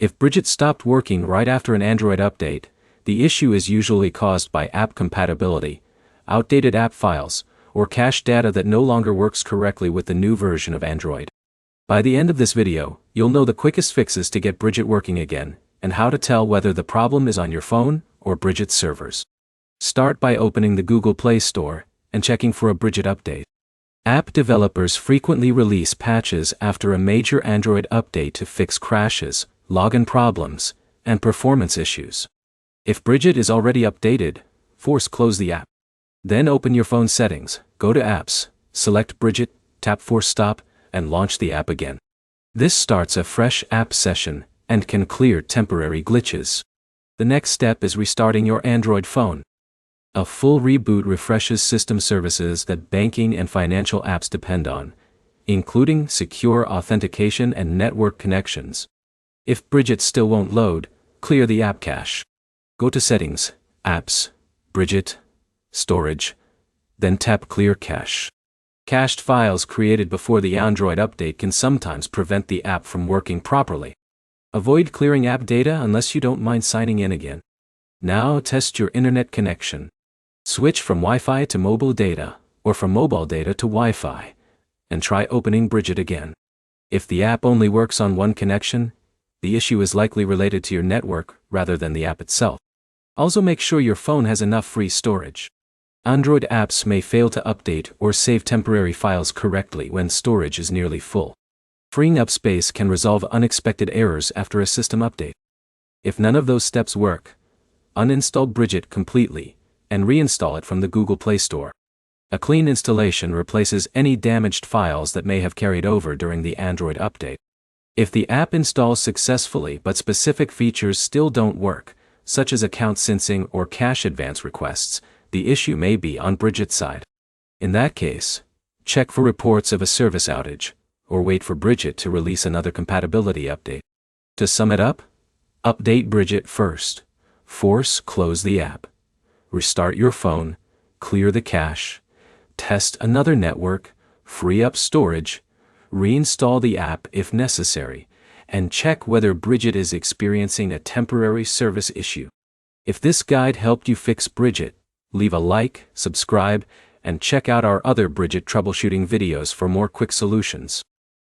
If Brigit stopped working right after an Android update, the issue is usually caused by app compatibility, outdated app files, or cached data that no longer works correctly with the new version of Android. By the end of this video, you'll know the quickest fixes to get Brigit working again, and how to tell whether the problem is on your phone or Brigit's servers. Start by opening the Google Play Store and checking for a Brigit update. App developers frequently release patches after a major Android update to fix crashes, login problems, and performance issues. If Brigit is already updated, force close the app. Then open your phone settings, go to Apps, select Brigit, tap Force Stop, and launch the app again. This starts a fresh app session and can clear temporary glitches. The next step is restarting your Android phone. A full reboot refreshes system services that banking and financial apps depend on, including secure authentication and network connections. If Brigit still won't load, clear the app cache. Go to Settings, Apps, Brigit, Storage, then tap Clear Cache. Cached files created before the Android update can sometimes prevent the app from working properly. Avoid clearing app data unless you don't mind signing in again. Now test your internet connection. Switch from Wi-Fi to mobile data, or from mobile data to Wi-Fi, and try opening Brigit again. If the app only works on one connection, the issue is likely related to your network rather than the app itself. Also make sure your phone has enough free storage. Android apps may fail to update or save temporary files correctly when storage is nearly full. Freeing up space can resolve unexpected errors after a system update. If none of those steps work, uninstall Brigit completely and reinstall it from the Google Play Store. A clean installation replaces any damaged files that may have carried over during the Android update. If the app installs successfully but specific features still don't work, such as account syncing or cache advance requests, the issue may be on Brigit's side. In that case, check for reports of a service outage, or wait for Brigit to release another compatibility update. To sum it up, update Brigit first, force close the app, restart your phone, clear the cache, test another network, free up storage, reinstall the app if necessary, and check whether Brigit is experiencing a temporary service issue. If this guide helped you fix Brigit, leave a like, subscribe, and check out our other Brigit troubleshooting videos for more quick solutions.